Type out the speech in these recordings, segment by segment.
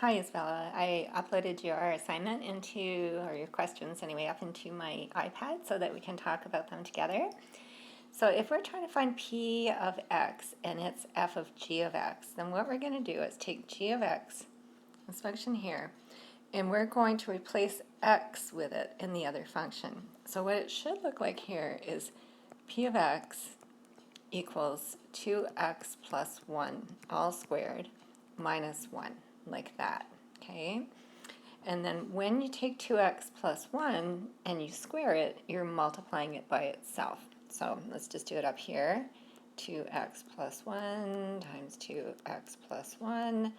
Hi, Isabella. I uploaded your assignment into, or your questions anyway, up into my iPad so that we can talk about them together. So if we're trying to find p of x and it's f of g of x, then what we're going to do is take g of x, this function here, and we're going to replace x with it in the other function. So what it should look like here is p of x equals 2x plus 1 all squared minus 1, like that, okay? And then when you take 2x plus 1 and you square it, you're multiplying it by itself. So let's just do it up here. 2x plus 1 times 2x plus 1.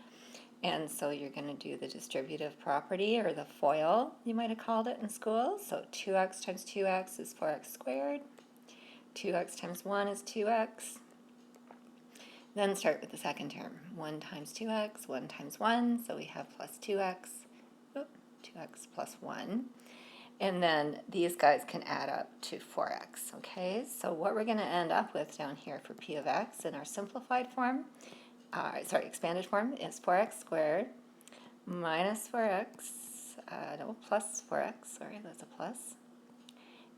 And so you're going to do the distributive property, or the FOIL, you might have called it in school. So 2x times 2x is 4x squared. 2x times 1 is 2x. Then start with the second term. 1 times 2x, 1 times 1, so we have plus 2x. 2x plus 1. And then these guys can add up to 4x, okay? So what we're going to end up with down here for p of x in our simplified form, expanded form, is 4x squared minus 4x, plus 4x, sorry, that's a plus,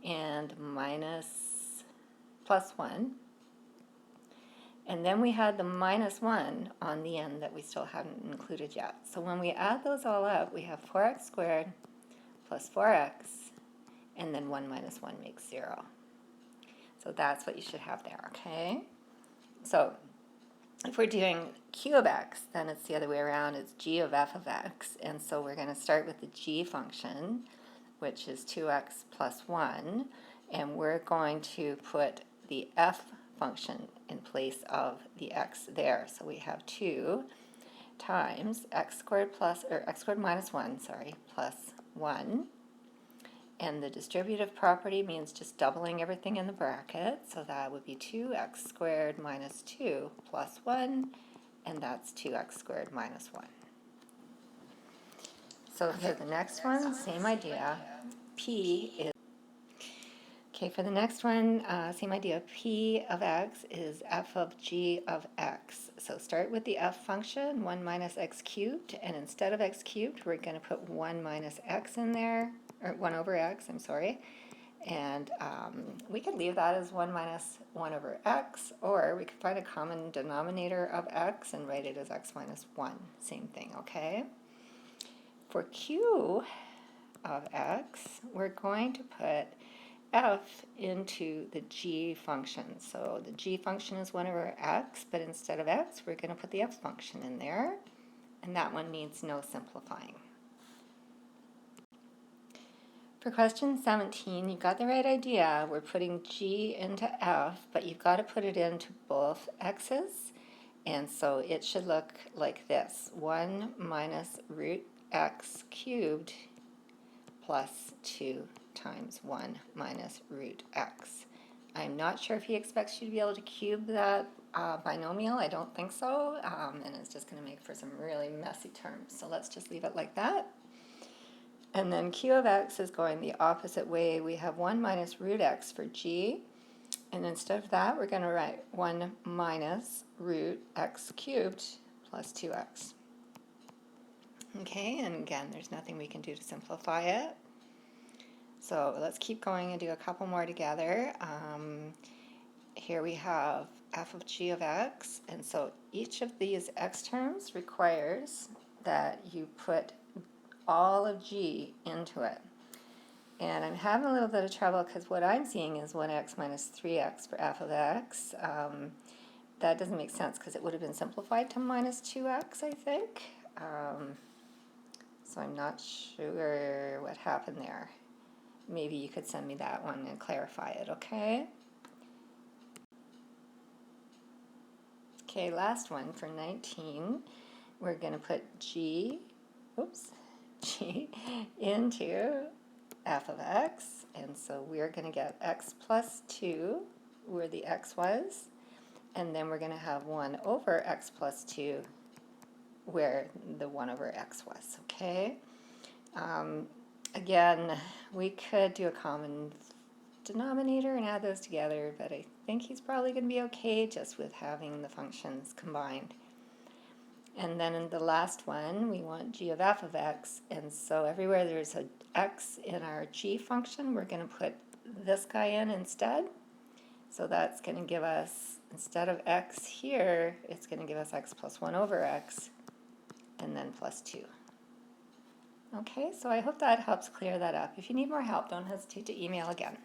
and minus plus 1. And then we had the minus 1 on the end that we still haven't included yet. So when we add those all up, we have 4x squared plus 4x, and then 1 minus 1 makes 0. So that's what you should have there, okay? So if we're doing q of x, then it's the other way around. It's g of f of x. And so we're going to start with the g function, which is 2x plus 1. And we're going to put the f function in place of the x there. So we have 2 times x squared minus 1, plus 1. And the distributive property means just doubling everything in the bracket. So that would be 2x squared minus 2 plus 1, and that's 2x squared minus 1. So for the next one, same idea. P is Okay, for the next one, same idea. P of x is f of g of x. So start with the f function, 1 minus x cubed, and instead of x cubed, we're going to put 1 minus x in there, or 1 over x, I'm sorry. And we could leave that as 1 minus 1 over x, or we could find a common denominator of x and write it as x minus 1. Same thing, okay? For q of x, we're going to put f into the g function. So the g function is 1 over x, but instead of x, we're going to put the f function in there, and that one needs no simplifying. For question 17, you got the right idea. We're putting g into f, but you've got to put it into both x's, and so it should look like this. 1 minus root x cubed plus 2 times 1 minus root x. I'm not sure if he expects you to be able to cube that binomial. I don't think so, and it's just going to make for some really messy terms. So let's just leave it like that. And then q of x is going the opposite way. We have 1 minus root x for g, and instead of that, we're going to write 1 minus root x cubed plus 2x. Okay, and again, there's nothing we can do to simplify it. So let's keep going and do a couple more together. Here we have f of g of x, and so each of these x terms requires that you put all of g into it. And I'm having a little bit of trouble because what I'm seeing is 1x minus 3x for f of x. That doesn't make sense because it would have been simplified to minus 2x, I think. So I'm not sure what happened there. Maybe you could send me that one and clarify it, okay? Okay, last one for 19. We're going to put g into f of x, and so we're going to get x plus 2, where the x was, and then we're going to have 1 over x plus 2, where the 1 over x was, okay? Again, we could do a common denominator and add those together, but I think he's probably going to be okay just with having the functions combined. And then in the last one, we want g of f of x. And so everywhere there's a x in our g function, we're going to put this guy in instead. So that's going to give us, instead of x here, it's going to give us x plus 1 over x, and then plus 2. Okay, so I hope that helps clear that up. If you need more help, don't hesitate to email again.